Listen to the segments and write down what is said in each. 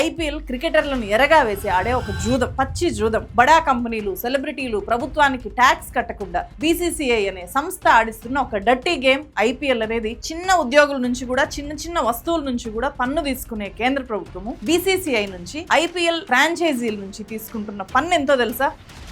IPL క్రికెటర్లను ఎరగా వేసి ఆడే ఒక జూదం, పచ్చి జూదం. బడా కంపెనీలు, సెలబ్రిటీలు ప్రభుత్వానికి ట్యాక్స్ కట్టకుండా బీసీసీఐ అనే సంస్థ ఆడిస్తున్న ఒక డర్టీ గేమ్ ఐపీఎల్ అనేది. చిన్న ఉద్యోగుల నుంచి కూడా, చిన్న చిన్న వస్తువుల నుంచి కూడా పన్ను తీసుకునే కేంద్ర ప్రభుత్వము బీసీసీఐ నుంచి, ఐపీఎల్ ఫ్రాంచైజీల నుంచి తీసుకుంటున్న పన్ను ఎంతో తెలుసా?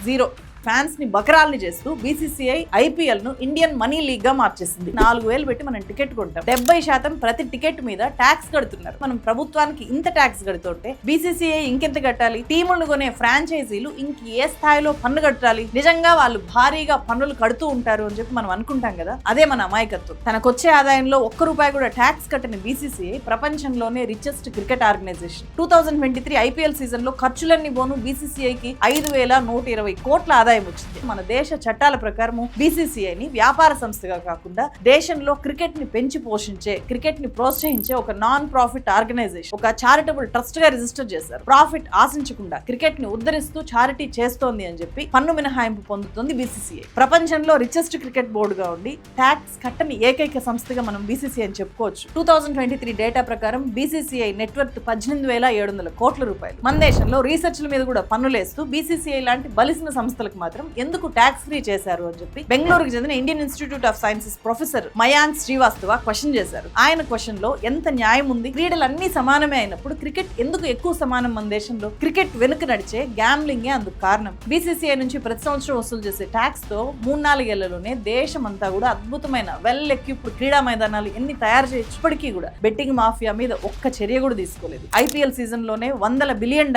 జీరో. ఫ్యాన్స్ ని బకరాల్ని చేస్తూ బీసీసీఐ ఐపీఎల్ ను ఇండియన్ మనీ లీగ్ గా మార్చేసింది. 4,000 పెట్టి మనం టికెట్ కొంటాం, 70% ప్రతి టికెట్ మీద ట్యాక్స్ కడుతున్నారు. మనం ప్రభుత్వానికి ఇంత ట్యాక్స్ కడుతుంటే బీసీసీఐ ఇంకెంత కట్టాలి? టీములను కొనే ఫ్రాంచైజీలు ఇంక ఏ స్థాయిలో పన్ను కట్టాలి? నిజంగా వాళ్ళు భారీగా పన్నులు కడుతూ ఉంటారు అని చెప్పి మనం అనుకుంటాం కదా, అదే మన అమాయకత్వం. తనకొచ్చే ఆదాయంలో ₹1 కూడా ట్యాక్స్ కట్టని బీసీసీఐ ప్రపంచంలోనే richest cricket organisation. 2023 IPL season లో ఖర్చులన్నీ పోను బీసీసీఐకి 5,120 కోట్ల ఆదాయం వచ్చింది. మన దేశ చట్టాల ప్రకారం బీసీసీఐని వ్యాపార సంస్థగా కాకుండా దేశంలో క్రికెట్ ని పెంచి పోషించే, క్రికెట్ ని ప్రోత్సహించే ఒక నాన్ ప్రాఫిట్ ఆర్గనైజేషన్, ఒక చారిటబుల్ ట్రస్ట్ గా రిజిస్టర్ చేశారు. ప్రాఫిట్ ఆశించకుండా క్రికెట్ ని ఉద్ధరిస్తూ చారిటీ చేస్తోంది అని చెప్పి పన్ను మినహాయింపు పొందుతుంది బీసీసీఐ. ప్రపంచంలో రిచెస్ట్ క్రికెట్ బోర్డుగా ఉండి ట్యాక్స్ కట్టని ఏకైక సంస్థగా మనం బీసీసీఐ అని చెప్పుకోవచ్చు. 2023 డేటా ప్రకారం బీసీసీఐ నెట్వర్క్ 18,700 కోట్ల రూపాయలు. మన దేశంలో రీసెర్చ్ల మీద కూడా పన్నులేస్తూ బీసీసీఐ లాంటి బలిసిన సంస్థలకు మాత్రం ఎందుకు ట్యాక్స్ ఫ్రీ చేశారు అని చెప్పి బెంగళూరుకి చెందిన Indian institute of sciences professor Mayank Srivastava question చేశారు. ఆయన క్వశ్చన్ లో ఎంత న్యాయం ఉంది? క్రీడలు అన్ని సమానమే అయినప్పుడు క్రికెట్ ఎందుకు ఎక్కువ సమానం మన దేశంలో? క్రికెట్ వెనుక నడిచే గ్యాంబ్లింగే అందుకు కారణం. బీసీసీఐ నుంచి ప్రతి సంవత్సరం వసూలు చేసే ట్యాక్స్ తో 3-4 ఏళ్లలోనే దేశం అంతా కూడా అద్భుతమైన వెల్ ఎక్విప్డ్ క్రీడా మైదానాలు ఎన్ని తయారు చేయొచ్చు. ఇప్పటికీ కూడా బెట్టింగ్ మాఫియా మీద ఒక్క చర్య కూడా తీసుకోలేదు. ఐపీఎల్ సీజన్ లోనే $100 బిలియన్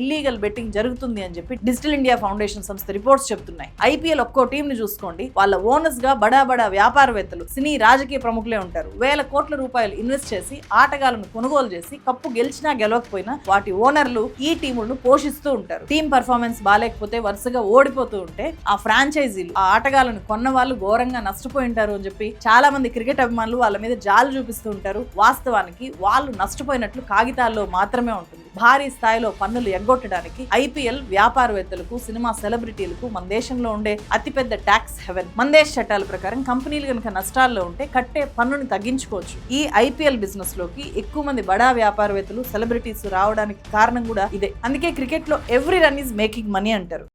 ఇల్లీగల్ బెట్టింగ్ జరుగుతుంది అని చెప్పి డిజిటల్ ఇండియా ఫౌండేషన్ సంస్థ రిపోర్ట్స్ చెప్తున్నాయి. ఐపీఎల్ ఒక్కో టీం ని చూసుకోండి, వాళ్ళ ఓనర్స్ గా బడా వ్యాపారవేత్తలు, సినీ రాజకీయ ప్రముఖులే ఉంటారు. వేల కోట్ల రూపాయలు ఇన్వెస్ట్ చేసి ఆటగాళ్లను కొనుగోలు చేసి కప్పు గెలిచినా గెలవకపోయినా వాటి ఓనర్లు ఈ టీములను పోషిస్తూ ఉంటారు. టీం పర్ఫార్మెన్స్ బాలేకపోతే వరుసగా ఓడిపోతూ ఉంటే ఆ ఫ్రాంచైజీలు, ఆ ఆటగాళ్లను కొన్న వాళ్ళు ఘోరంగా నష్టపోయి ఉంటారు అని చెప్పి చాలా మంది క్రికెట్ అభిమానులు వాళ్ళ మీద జాలు చూపిస్తూ ఉంటారు. వాస్తవానికి వాళ్ళు నష్టపోయినట్లు కాగితాల్లో మాత్రమే ఉంటుంది. భారీ స్థాయిలో పన్నులు ఎగ్గొట్టడానికి ఐపీఎల్ వ్యాపారవేత్తలకు, సినిమా సెలబ్రిటీలకు మన దేశంలో ఉండే అతిపెద్ద ట్యాక్స్ హెవెన్. మన దేశ చట్టాల ప్రకారం కంపెనీలు కనుక నష్టాల్లో ఉంటే కట్టే పన్నుని తగ్గించుకోవచ్చు. ఈ ఐపీఎల్ బిజినెస్ లోకి ఎక్కువ మంది బడా వ్యాపారవేత్తలు, సెలబ్రిటీస్ రావడానికి కారణం కూడా ఇదే. అందుకే క్రికెట్ లో every run is making money అంటారు.